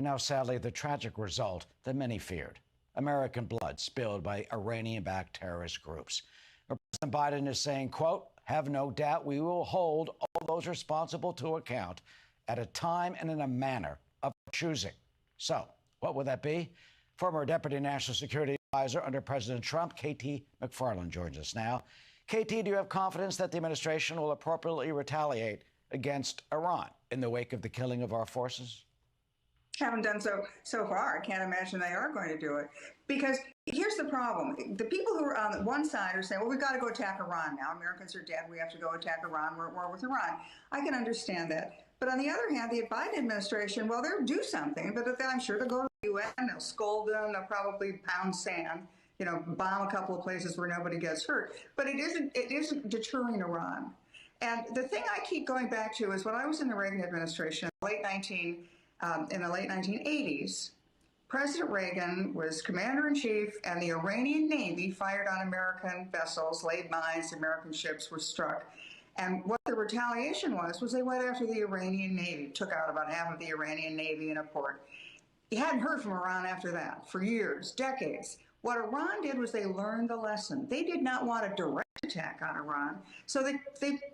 now, sadly, the tragic result that many feared. American blood spilled by Iranian-backed terrorist groups. President Biden is saying, quote, "Have no doubt we will hold all those responsible to account at a time and in a manner of choosing." So, what would that be? Former Deputy National Security Advisor under President Trump, KT McFarland, joins us now. KT, do you have confidence that the administration will appropriately retaliate against Iran in the wake of the killing of our forces? Haven't done so far. I can't imagine they are going to do it. Because here's the problem. The people who are on one side are saying, well, we've got to go attack Iran now. Americans are dead. We have to go attack Iran. We're at war with Iran. I can understand that. But on the other hand, the Biden administration, well, they'll do something, but I'm sure they'll go to the UN, they'll scold them, they'll probably pound sand, bomb a couple of places where nobody gets hurt. But it isn't deterring Iran. And the thing I keep going back to is when I was in the Reagan administration in the late 1980s, President Reagan was commander-in-chief, and the Iranian Navy fired on American vessels, laid mines, American ships were struck. And what the retaliation was they went after the Iranian Navy, took out about half of the Iranian Navy in a port. You hadn't heard from Iran after that for years, decades. What Iran did was they learned the lesson. They did not want a direct attack on Iran, so they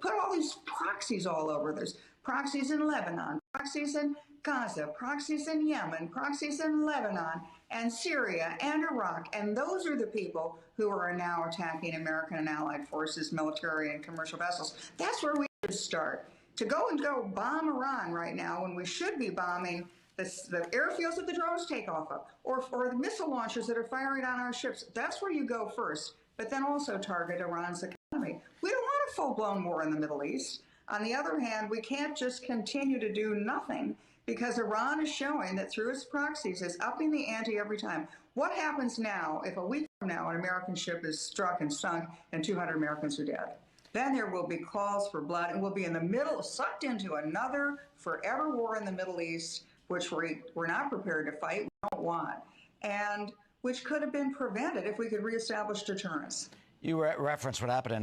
put all these proxies all over. There's proxies in Lebanon, proxies in Gaza, proxies in Yemen, proxies in Lebanon, and Syria, and Iraq. And those are the people who are now attacking American and allied forces, military and commercial vessels. That's where we should start. To go bomb Iran right now when we should be bombing the airfields that the drones take off of, or the missile launchers that are firing on our ships, that's where you go first. But then also target Iran's economy. We don't want a full-blown war in the Middle East. On the other hand, we can't just continue to do nothing, because Iran is showing that through its proxies is upping the ante every time. What happens now if a week from now an American ship is struck and sunk and 200 Americans are dead? Then there will be calls for blood, and we'll be in the middle, sucked into another forever war in the Middle East, which we're not prepared to fight, we don't want, and which could have been prevented if we could reestablish deterrence. You referenced what happened in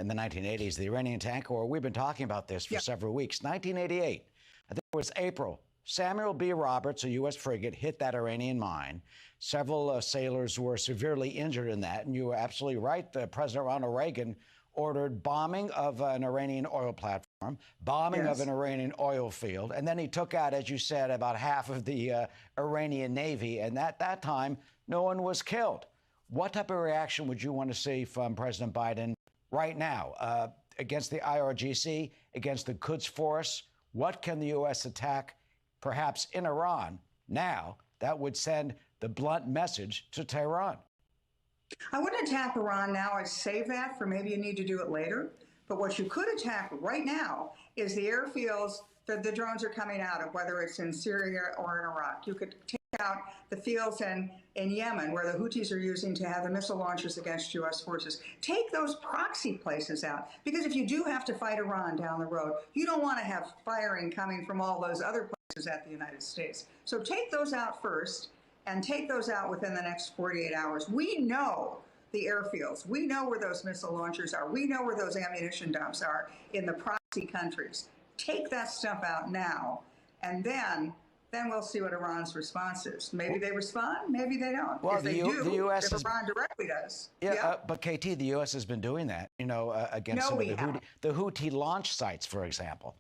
the 1980s, the Iranian tanker war. We've been talking about this for several weeks. 1988. I think it was April. Samuel B. Roberts, a U.S. frigate, hit that Iranian mine. Several sailors were severely injured in that. And you were absolutely right. President Ronald Reagan ordered bombing of an Iranian oil platform, bombing of an Iranian oil field. And then he took out, as you said, about half of the Iranian Navy. And at that time, no one was killed. What type of reaction would you want to see from President Biden right now against the IRGC, against the Quds Force? What can the U.S. attack, perhaps in Iran, now that would send the blunt message to Tehran? I wouldn't attack Iran now. I'd save that for maybe you need to do it later. But what you could attack right now is the airfields that the drones are coming out of, whether it's in Syria or in Iraq. You could take out the fields in Yemen, where the Houthis are using to have the missile launchers against U.S. forces. Take those proxy places out, because if you do have to fight Iran down the road, you don't want to have firing coming from all those other places at the United States. So take those out first, and take those out within the next 48 hours. We know the airfields. We know where those missile launchers are. We know where those ammunition dumps are in the proxy countries. Take that stuff out now, and then we'll see what Iran's response is. Maybe they respond, maybe they don't. Well, if they do, if Iran directly does. But KT, the U.S. has been doing that, against some of the Houthi launch sites, for example.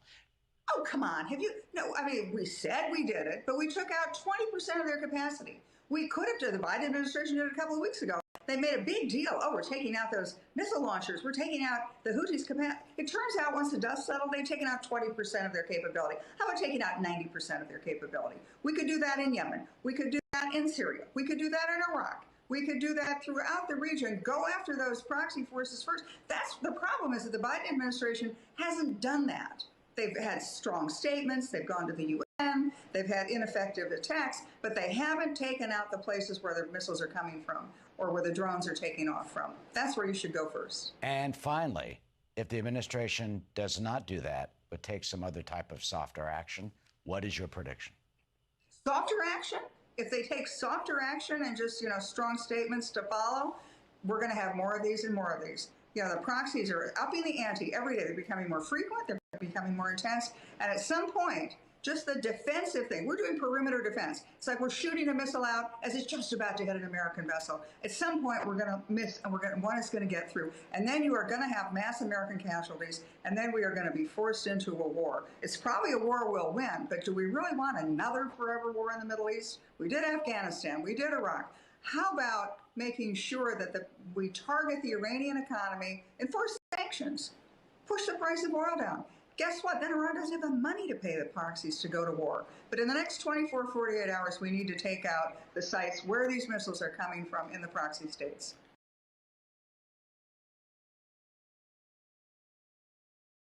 Oh, come on. We said we did it, but we took out 20% of their capacity. We could have done, the Biden administration did it a couple of weeks ago. They made a big deal. Oh, we're taking out those missile launchers. We're taking out the Houthis' capacity. It turns out once the dust settled, they'd taken out 20% of their capability. How about taking out 90% of their capability? We could do that in Yemen. We could do that in Syria. We could do that in Iraq. We could do that throughout the region. Go after those proxy forces first. That's the problem, is that the Biden administration hasn't done that. They've had strong statements. They've gone to the UN. They've had ineffective attacks, but they haven't taken out the places where the missiles are coming from or where the drones are taking off from. That's where you should go first. And finally, if the administration does not do that, but takes some other type of softer action, what is your prediction? Softer action? If they take softer action and just, strong statements to follow, we're going to have more of these and more of these. The proxies are upping the ante every day. They're becoming more frequent. They're becoming more intense. And at some point, just the defensive thing. We're doing perimeter defense. It's like we're shooting a missile out as it's just about to hit an American vessel. At some point, we're going to miss, and one is going to get through. And then you are going to have mass American casualties, and then we are going to be forced into a war. It's probably a war we'll win, but do we really want another forever war in the Middle East? We did Afghanistan. We did Iraq. How about making sure that we target the Iranian economy, enforce sanctions, push the price of oil down? Guess what? Then Iran doesn't have the money to pay the proxies to go to war. But in the next 24, 48 hours, we need to take out the sites where these missiles are coming from in the proxy states.